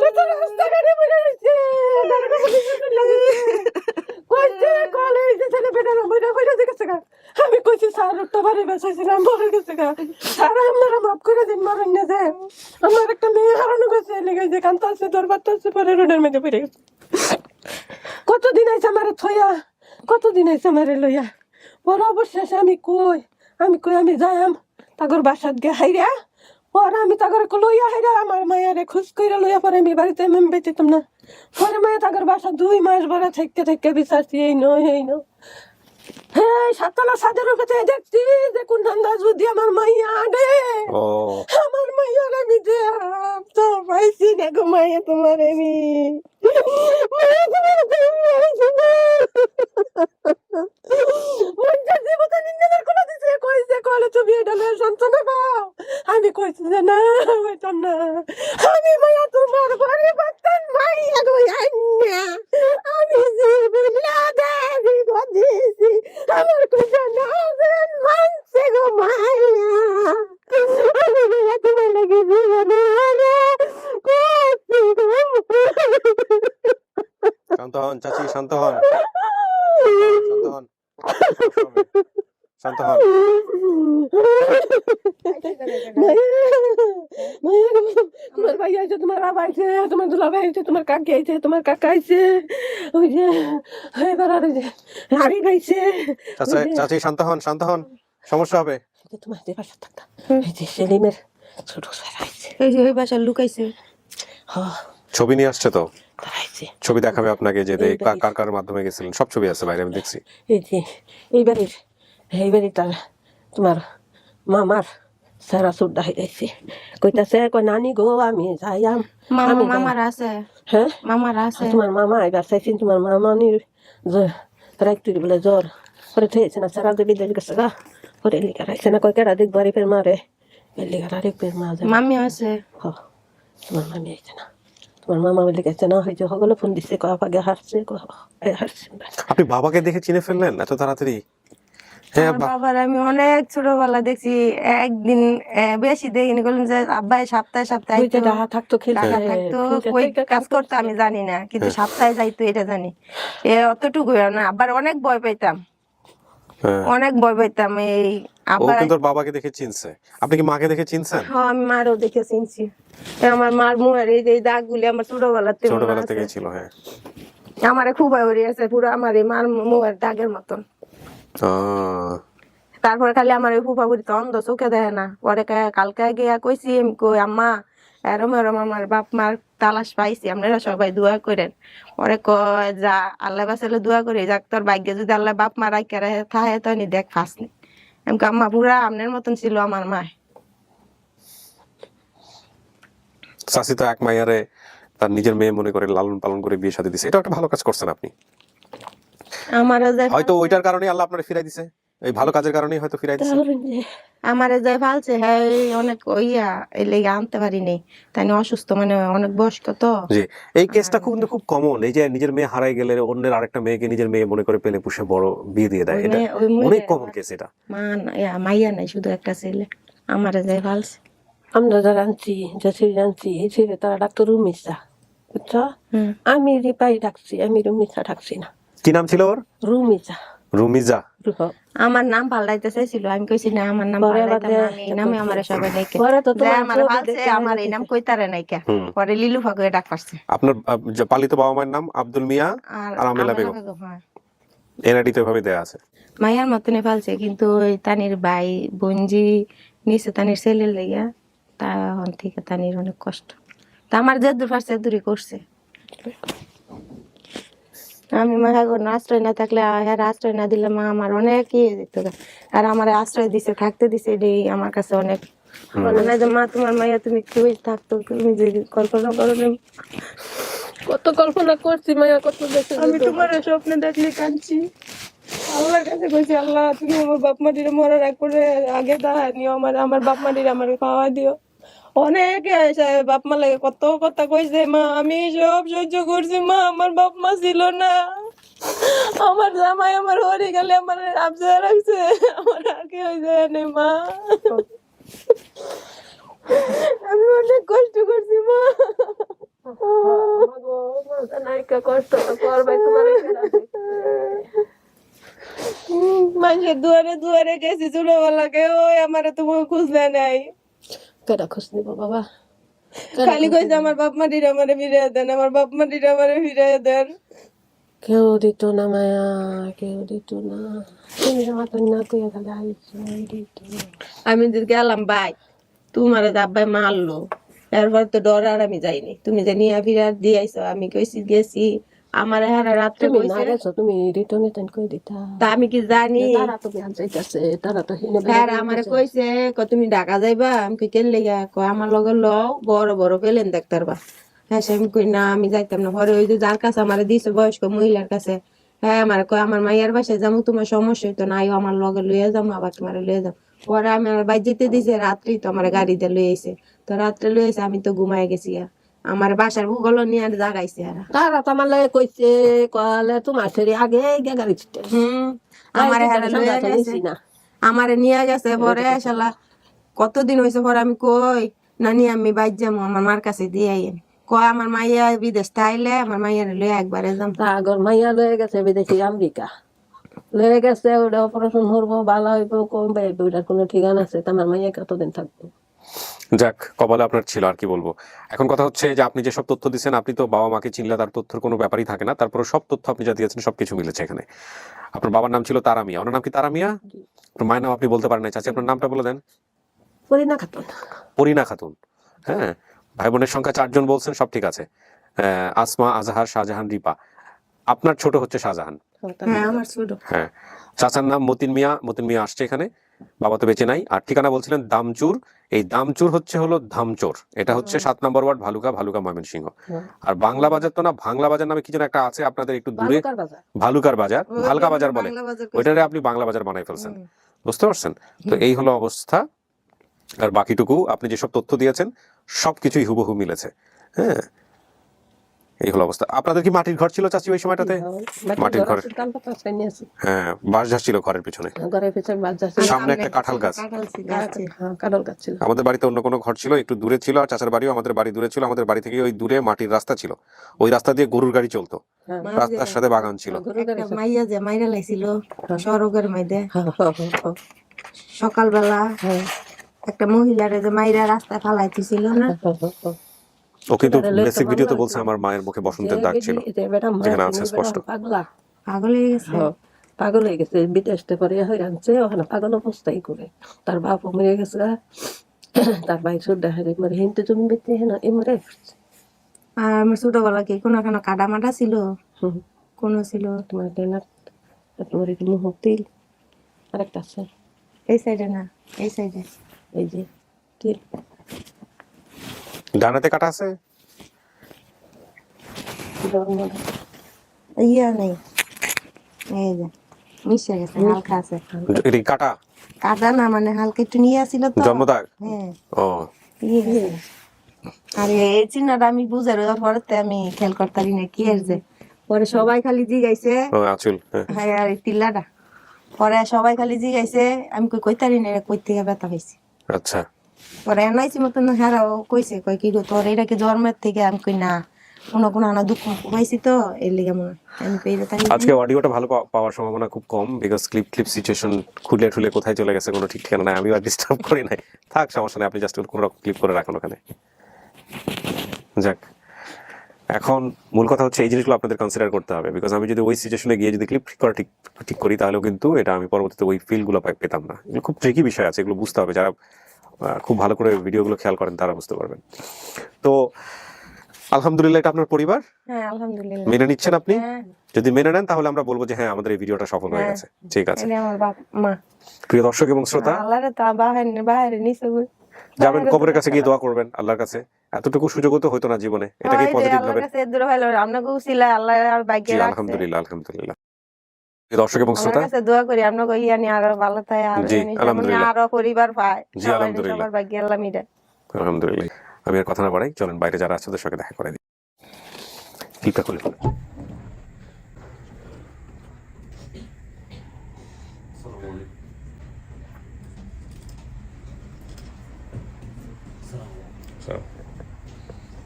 কত রাস্তাঘাটে বেড়ে রয়েছে, কইছে কলেজ ছেলে বেটারা বইটা কইরা গেছে গা। আমি কইছি স্যার একটা বাড়ি বেসাইছিলাম, বলে গেছে গা, স্যার আপনারা মাফ করে দিন, মারেন না যে আমার একটা মেয়ে হারানো গেছে, লেগে যে কান্তা আছে দরবারটা আছে, পরে রোডের মধ্যে পড়ে গেছে। কতদিন আইসা আমারে থইয়া, কতদিন আইসা আমারে লইয়া, পরে অবশেষে আমি কই আমি যাইম তাগর বাসাত গে হাইরা, পরে আমি তাগর লইয়া হাইরা আমার মায়ারে খুশ কইরা লইয়া, পরে আমি বাড়িতে আমি বেঁচেতাম না। পরে মায়া তাগর বাসা 2 মাস বড় থেকে বিচারছি, এই নয় হ্যাঁ, সাততলা ছাদের উপরে দেখছি যে কোন ধান্দা যদি আমার মাইয়া আনে, ও আমার মাইয়ার আমি দেব তো পাইছি না গো মাইয়া তোমার আমি মাইয়া তোমার পাইছি না। মঞ্চের জীবতা নিন্দা করে দিছে, কইছে কলে তুমি এটা লয়ে সন্তান পাও। আমি কইছি যে না ওইটা না, আমি মাইয়া তোমার ঘরে বাতান মাইয়া গো আন্না, আমি জীবনা দেবি গো দিছি, আমার কথা না দেন মানছে গো মাইয়া, আমি মাইয়া তোমার লাগে জীবনা শান্ত হন চাচি, শান্ত হন, শান্ত হন, শান্ত হন। তোমার ভাই আছে, তোমার বাবা আছে, তোমার দুলা ভাই আছে, তোমার কাকি আছে, তোমার কাকা আছে, ওই যে এবার আর ওই যে হাড়ি খাইছে। চাচি শান্ত হন, শান্ত হন, সমস্যা হবে। তোমার যে বাসা থাকতাম, এই যে সেলিমের ছোট ছেলে আইছে, এই যে ওই বাসার লুকাইছে। হ্যাঁ ছবি নিয়ে আসছে তো, তারা আইছে। ছবি দেখাবে আপনাকে যে কার কার মাধ্যমে গেছিলেন, সব ছবি আছে বাইরে, আমি দেখছি। এই যে এই বাড়ির তার তোমার মামার সারা সুরদা হয়েছে, কইতাছে কই নানি গো আমি যাইয়াম। মামার আছে, হ্যাঁ মামার আছে। তোমার মামা এবার চাইছেন, তোমার মামানির রাইতুরি বলে জ্বর করে থেয়েছে না, সারা দেবী দেবী গেছে গা করে লিখা রাখছে না, কয় কেডা দেখবারি ফের মারে লিখা আরেক ফের মা যায়। মামি আছে, তোমার মামি আইছে না, তোমার মামা বলে গেছে না, হয়তো সকলে ফোন দিচ্ছে কয় আগে হাসছে হাসছে। আপনি বাবাকে দেখে চিনে ফেললেন এত তাড়াতাড়ি? হ্যাঁ আমার বাবার আমি অনেক ছোটবেলা দেখছি, একদিন বেশি দেখিনি, বললাম যে আব্বাই সপ্তাহে সপ্তাহে ওই যে ডাহা থাকতো খেলতে ঢাকা থাকতো, কই কাজ করতো আমি জানি না, কিন্তু সপ্তাহে যাইতো এটা জানি। অতটুকু না, আব্বার অনেক ভয় পাইতাম, হ্যাঁ। অনেক ভয় পাইতাম। এই ও আব্বার কিন্তু ওর বাবাকে দেখে চিনছে। আপনি কি মাকে দেখে চিনছেন? হ্যাঁ, আমি মারও দেখে চিনছি। আমার মার মুখের এই যে দাগগুলি আমার ছোটবেলাতে ছোটবেলা থেকে ছিল। হ্যাঁ, আমারে খুব ভয় আছে পুরো, আমার এই মার মুখের দাগের মতন। তারপরে খালি আমার ওই ফুফা বুড়ি তো অন্ধ, চোখে দেখে না। পরে কালকে গিয়া কইছি, আমি কই আম্মা এরম এরম আমার বাপ মার তালাশ পাইছি, আপনারা সবাই দোয়া করেন। পরে কয় যা আল্লাহ বাসালে দোয়া করি, যাক তোর ভাগ্যে যদি আল্লাহ বাপ মা রাখে থাহে তো দেখ ফাঁসনি। আমি কই আম্মা পুরা আপনার মতন ছিল আমার মা। চাচি তো এক মাইয়ারে তার নিজের মেয়ে মনে করে লালন পালন করে বিয়ে শাদী দিছে, এটা একটা ভালো কাজ করছেন আপনি। আমারও যে হয়তো ওইটার কারণেই আল্লাহ আপনারে ফিরাই দিছে, এই ভালো কাজের কারণেই হয়তো ফিরাই দিছে। আমারে যে ফালছে হ্যাঁ অনেক ইয়া এই লেগে আনতে পারিনি, তাই অসুস্থ, মানে অনেক বয়স্ক তো। জি, এই কেসটা খুব কমন, এই যে নিজের মেয়ে হারাই গেলে অন্যের আরেকটা মেয়েকে নিজের মেয়ে মনে করে পেলে পুষে বড় বিয়ে দিয়ে দেয়, এটা অনেক কমন কেস। এটা মাইয়া নাই, শুধু একটা ছেলে, আমারে যে ফালছে। আমরা যারা আনছি, যে ছেলে আনছি, এই ছেলে তারা ডাক্তার রুমিসা, বুঝছো? আমি রিপাই ডাকছি, আমি রুমিসা ডাকছি না। কি নাম ছিল ওর? রুমিসা। রুমিজা। আমার নাম পাল্টাইতে চাইছিল, আমি কইছি না আমার নাম পাল্টাইতাম না, এই নামে আমারে সবাই ডাকে। পরে তো তোমার আমার ফালছে, আমার এই নাম কইতারে নাইকা, পরে লিলু ফাগুয়ে ডাক পারছে। আপনার পালিত বাবা মায়ের নাম আব্দুল মিয়া আর আমেলা বেগম, এনআইডি তো এভাবে দেয়া আছে। মাইয়ার মতনে ফালছে, কিন্তু ওই তানির ভাই বোনজি নিচে তানির ছেলের লেগা, তখন থেকে তানির অনেক কষ্ট। তা আমার যে দূর পারছে দূরই করছে। আমি মা আশ্রয় না থাকলে, হ্যাঁ আশ্রয় না দিলে মা আমার অনেক ইয়ে দিত, আর আমার আশ্রয় দিছে, থাকতে দিছে, এটাই আমার কাছে অনেক। না যে মা তোমার মাইয়া তুমি একটু থাকতো, তুমি যে কল্পনা করো, কত কল্পনা করছি মাইয়া, কত দেখে আমি তোমার স্বপ্নে দেখলে কাঁদছি। আল্লাহর কাছে কইছি, আল্লাহ তুমি আমার বাপ মাটির মরার আগ করে আগে দাঁড়ানিও, আমার বাপ মাটির আমার খাওয়া দিও। অনেকে এসে বাপ মা লাগে কত কথা কইছে, মা আমি সব সহ্য করছি, মা আমার বাপ মা ছিল না, আমার জামাই আমার হরে গেলে আমার আবজা রাখছে, আমার আর কি হয়েছে না মা, আমি অনেক কষ্ট করছি মা। কষ্ট তো করবাই, তোমার মানুষের দুয়ারে দুয়ারে গেছি ছোটবেলাকে, ওই আমারে তুমি খুঁজলে নাই, কেডা খোঁজ নিব বাবা? খালি কইছে আমার বাপ মাটির আমারে ফিরিয়ে দেন, আমার বাপ মাটির আমারে ফিরিয়ে দেন। কেউ দিত না মায়া, কেউ দিত না, তুমি আমার তো না কইয়া খালি আইছো দিত। আমি যদি গেলাম ভাই, তোমার আব্বাই মারলো, এরপর তো ডর আর আমি যাইনি, তুমি যে নিয়ে ফিরে দিয়ে আইসো, আমি কইছি গেছি আমার হ্যাঁ রাত্রে তুমি না কইছে গেছো, তুমি রিটার্ন কই দিতা। তা আমি কি জানি তারা তো বিয়ান যাইতাছে, তারা তো হিনে হ্যাঁ আমারে কইছে তুমি ঢাকা যাইবা আমি কই কেন লেগা কয় আমার লগে লও বড় বড় পেলেন দেখতারবা হ্যাঁ সে আমি কই না আমি যাইতাম না পরে ওই যে যার কাছে আমারে দিছে বয়স্ক মহিলার কাছে হ্যাঁ আমার কয় আমার মাইয়ার বাসায় যাবো তোমার সমস্যা হইতো না আইও আমার লগে লইয়া যাবো আবার তোমার লইয়া যাবো পরে আমি আমার বাইর যেতে দিছে রাত্রি তো আমার গাড়ি দিয়ে লই আইছে তো রাত্রে লই আইছে আমি তো ঘুমাই গেছি আমার বাসার ভূগোল নিয়ে আর জাগাইছে আর তারা তো আমার লাগে কইছে কলে তোমার ছেড়ে আগে গাড়ি ছিটে আমার হারে লইয়া গেছে না। আমারে নিয়ে গেছে পরে শালা কতদিন হয়েছে পরে আমি কই নানি আমি বাইর যাবো আমার মার কাছে দিয়ে আইন কয় আমার মাইয়া বিদেশ আইলে আমার মাইয়ারে লইয়া একবারে যাম আগর মাইয়া লয়ে গেছে বিদেশি আমেরিকা লয়ে গেছে, ওটা অপারেশন করবো ভালো হইব কমবে ওইটার কোনো ঠিকানা আছে, আমার মাইয়া কতদিন থাকবো। যাক, কপালে আপনার ছিল, আর কি বলবো। এখন কথা হচ্ছে যে আপনি যেসব তথ্য দিচ্ছেন, আপনি তো বাবা মাকে চিনলে তার তথ্যের কোনো ব্যাপারই থাকে না, তারপরে সব তথ্য আপনি যা দিয়েছেন সবকিছু মিলেছে এখানে। আপনার বাবার নাম ছিল তারা মিয়া, ওনার নাম কি তারা মিয়া? আপনার মায়ের নাম আপনি বলতে পারেন না, চাচি আপনার নামটা বলে দেন। পরিনা খাতুন। পরিনা খাতুন, হ্যাঁ। ভাই বোনের সংখ্যা 4 জন বলছেন, সব ঠিক আছে। আসমা, আজহার, শাহজাহান, রিপা। আপনার ছোট হচ্ছে শাহজাহান। হ্যাঁ আমার ছোট। হ্যাঁ, চাচার নাম মতিন মিয়া। মতিন মিয়া আসছে এখানে, বাবা তো বেঁচে নাই। আর ঠিকানা বলছিলেন দামচুর। এই দামচুর হলো ধামচোর, এটা হচ্ছে 7 নম্বর ওয়ার্ড, ভালুকা, ময়মনসিংহ। আর বাংলা বাজার তো না, ভাংলা বাজার নামে কি যেন একটা আছে আপনাদের একটু দূরে, ভালুকার বাজার, ভালকা বাজার বলে, ওইটারে আপনি বাংলা বাজার বানাই ফেলছেন, বুঝতে পারছেন? তো এই হলো অবস্থা। আর বাকিটুকু আপনি যেসব তথ্য দিয়েছেন সবকিছুই হুবহু মিলেছে। হ্যাঁ, এই হলো অবস্থা। আপনাদের কি মাটির ঘর ছিল চাচি ওই সময়টাতে? মাটির ঘর, হ্যাঁ, বাঁশঝাড় ছিল ঘরের পিছনে, সামনে একটা কাঁঠাল গাছ। আমাদের বাড়িতে অন্য কোনো ঘর ছিল, একটু দূরে ছিল, আর চাচার বাড়িও আমাদের বাড়ি দূরে ছিল। আমাদের বাড়ি থেকে ওই দূরে মাটির রাস্তা ছিল, ওই রাস্তা দিয়ে গরুর গাড়ি চলতো, রাস্তার সাথে বাগান ছিল। মাইয়া যে মাইরা লাইছিল সড়কের মধ্যে সকালবেলা, একটা মহিলারে যে মাইরা রাস্তায় ফালাইতেছিল না, ও কিন্তু বেসিক ভিডিওতে বলছে আমার মায়ের মুখে বসন্তের দাগ ছিল, যেখানে আছে স্পষ্ট। পাগল হয়ে গেছে, পাগল হয়ে গেছে, বিদেশ থেকে হয়ে আনছে, ওখানে পাগল অবস্থাই করে। তার বাপ মরে গেছে, তার ভাই সুদ্ধা হারে মরে হিন্দু জমি বেঁচে না এমরে। আর আমার ছোটবেলা কি কোনো কোনো কাটা মাটা ছিল, কোনো ছিল তোমার টেনার, তোমার একটু মুখ তিল, আরেকটা আছে এই সাইডে না এই সাইডে, এই যে তিল ডানাতে কাটা আছে, ইয়া নেই, এই যে মিশে গেছে, হালকা আছে। এটি কাটা কাটা না, মানে হালকা একটু নিয়ে আসছিল তো জন্মদাগ। হ্যাঁ, ও আর এই চিহ্নটা আমি বুঝার পরে আমি খেয়াল করতারি না কি এর যে, পরে সবাই খালি জিগাইছে আচুল, হ্যাঁ, আর এই টিল্লাটা পরে সবাই খালি জিগাইছে, আমি কইতারি না কই থেকে ব্যথা হয়েছে। আচ্ছা, পরে এনাইছি মতন হারাও কইছে, কয় কি গো তোর এটাকে জন্মের থেকে? আমি কই না, কোনো কোনো আনা দুঃখ পাইছি তো এর লিগে মনে হয়। আমি কই আজকে অডিওটা ভালো পাওয়ার সম্ভাবনা খুব কম, বিকজ ক্লিপ সিচুয়েশন খুলে ঠুলে কোথায় চলে গেছে কোনো ঠিক ঠিকানা নাই। আমি আর ডিস্টার্ব করি নাই, থাক, সমস্যা নেই, আপনি জাস্ট কোনো রকম ক্লিপ করে রাখুন ওখানে। যাক, এখন মূল কথা হচ্ছে এই জিনিসগুলো আপনাদের কনসিডার করতে হবে, বিকজ আমি যদি ওই সিচুয়েশনে গিয়ে যদি ক্লিপ ঠিক করি, তাহলেও কিন্তু এটা আমি পরবর্তীতে ওই ফিলগুলো পেতাম না। এগুলো খুব ট্রিকি বিষয় আছে, এগুলো বুঝতে হবে। যারা খুব ভালো করে ভিডিওগুলো খেয়াল করেন তারা বুঝতে পারবেন। তো আলহামদুলিল্লাহ, এটা আপনার পরিবার মেনে নিচ্ছেন আপনি? যদি মেনে নেন তাহলে আমরা বলবো যে হ্যাঁ, আমাদের এই ভিডিওটা সফল হয়ে গেছে। ঠিক আছে, প্রিয় দর্শক এবং শ্রোতা, যাবেন কবরের কাছে গিয়ে দোয়া করবেন আল্লাহর কাছে। এতটুকু সুযোগও তো হইতো না জীবনে, এটাকে পজিটিভ ভাবে। আলহামদুলিল্লাহ, আলহামদুলিল্লাহ। দর্শক এবং শ্রোতা, দোয়া করি আপনাকে ইয়ানি আরো ভালো তাই, জি আলহামদুলিল্লাহ, আরো পরিবার পায়, জি আলহামদুলিল্লাহ, আলহামদুলিল্লাহ। আমি আর কথা না বাড়াই, চলেন বাইরে যারা আছে ওদের সঙ্গে দেখা করে দিই। ক্লিপটা খুলে ফেলেন।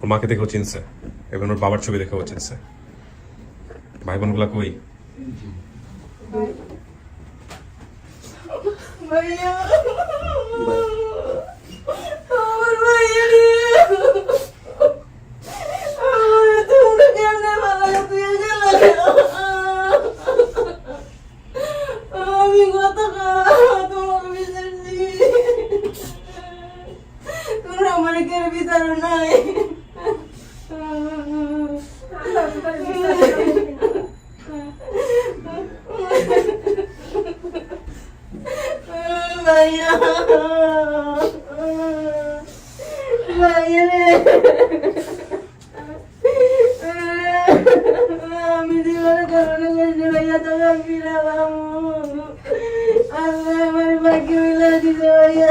ওর মাকে দেখেও চিনছে, এবং ওর বাবার ছবি দেখেও চিনছে। ভাই বোন গুলা কই? আমি কত তোমরা আমার কেউ বিচার নাই। ভাইয়া ভাইয়া রে আমি জীবনে করোনা করিনি ভাইয়া তোকে ফিরে পাবো আল্লাহ আমার ভাগ্য মিলে দিতে ভাইয়া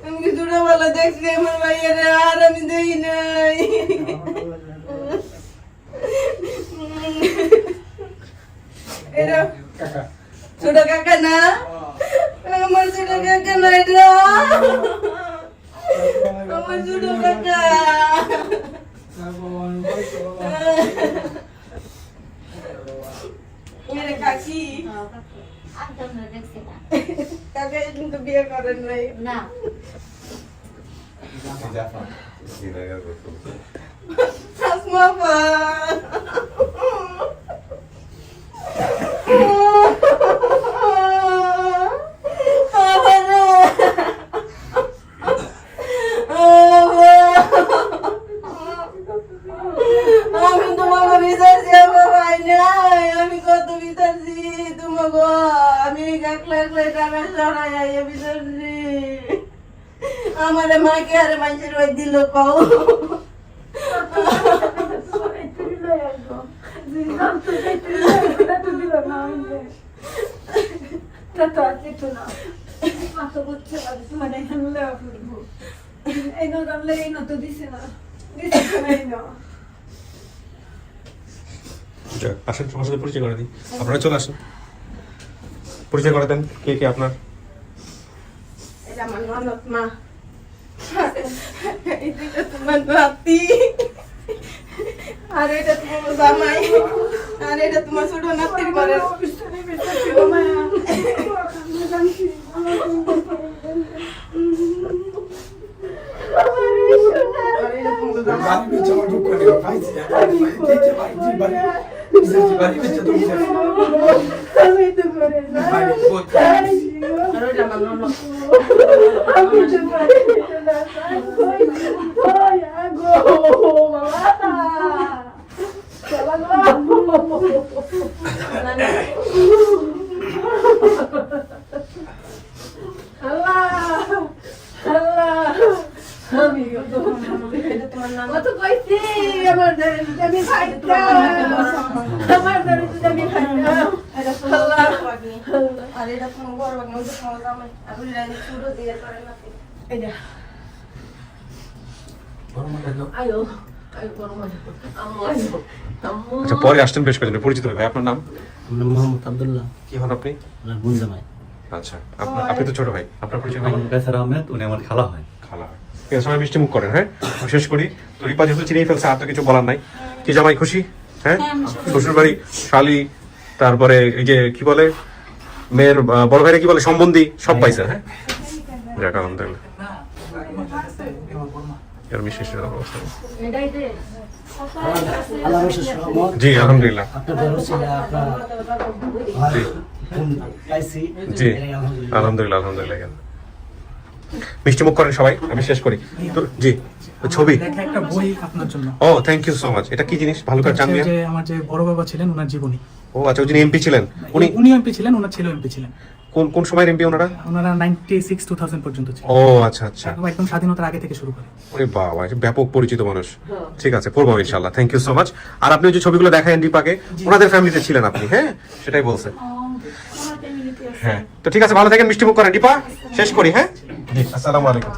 আমি কি ছোটবেলা দেখছি আমার ভাইয়ারে আর আমি দেখি নাই এরা ছোট কাকা না আমার ছোট কাকা না এটা আমার ছোট কাকা মেরে কাকি কাকা কিন্তু বিয়ে করেন নাই না আসমা পা আমি তোমাকে বিচারছি আমার ভাই নাই আমি কত বিচারছি তোমাকে আমি একলা একলা টাকা সরাই বিচারছি আমার মাকে আরে মানুষের ওই দিল কও আসেন, তোমার সাথে পরিচয় করে দিই। আপনারা চলে আসুন, পরিচয় করে দেন কে কে আপনার। এটা আমার ননদ মা, এটা তোমার নাতি, আর এটা তোমার জামাই, আর এটা তোমার ছোট নাতির ঘরে। বাড়ি বেচে আমার দুঃখ নেই পাইছি বাড়ি বেচে তো আমি তো করে না, আর এটা আমার ননদ। আমি তো পারি না, আর এটা তোমার বড় বাগনা, ওই যে তোমার জামাই, আর ওই রাইনে ছোট দিয়ে করে না এটা। আয়ো আয়ো বড় মা, আম্মু আয়ো, আম্মু। আচ্ছা, পরে আসছেন বেশ কয়েকজন, পরিচিত ভাই। আপনার নাম? মোহাম্মদ আব্দুল্লাহ। কি হন আপনি? বোন জামাই। আচ্ছা, আপনি তো ছোট ভাই, আপনার পরিচয় ভাই? বেসার আহমেদ, উনি আমার খালা হয়। খালা হয়। ঠিক আছে, সবাই মিষ্টি মুখ করেন। হ্যাঁ, শেষ করি। তো রিপা যেহেতু চিনেই ফেলছে, আর তো কিছু বলার নাই। কি জামাই খুশি? হ্যাঁ, শ্বশুর বাড়ি, শালি, তারপরে এই যে কি বলে মেয়ের বড় ভাইরা কি বলে সম্বন্ধী, সব পাইছে। হ্যাঁ, যাক আলহামদুলিল্লাহ। এর বিশেষ অবস্থা। জি আলহামদুলিল্লাহ। জি আলহামদুলিল্লাহ, আলহামদুলিল্লাহ। মিষ্টি মুখ করেন সবাই, আমি শেষ করি। তো জি, ছবি একটা বই আপনার জন্য। ও থ্যাংক ইউ সো মাচ। এটা কি জিনিস ভালো করে জানবেন? যে আমার যে বড় বাবা ছিলেন, ওনার জীবনী। ও আচ্ছা, যিনি এমপি ছিলেন, উনি এমপি ছিলেন, ওনার ছেলে এমপি ছিলেন। কোন সময়ের এমপি ওনারা? ওনারা 96-2000 পর্যন্ত ছিল। ও আচ্ছা আচ্ছা, একদম স্বাধীনতার আগে থেকে শুরু করে। ওরে বাবা, ব্যাপক পরিচিত মানুষ। ঠিক আছে, পড়বো ইনশাআল্লাহ। Thank you so much. আর আপনি যে ছবিগুলো দেখায় দীপাকে, ওনাদের ফ্যামিলিতে ছিলেন আপনি? হ্যাঁ, সেটাই বলছে। হ্যাঁ, তো ঠিক আছে, ভালো থাকেন, মিষ্টি মুখ করেন। দীপা শেষ করি। হ্যাঁ, আসসালামু আলাইকুম।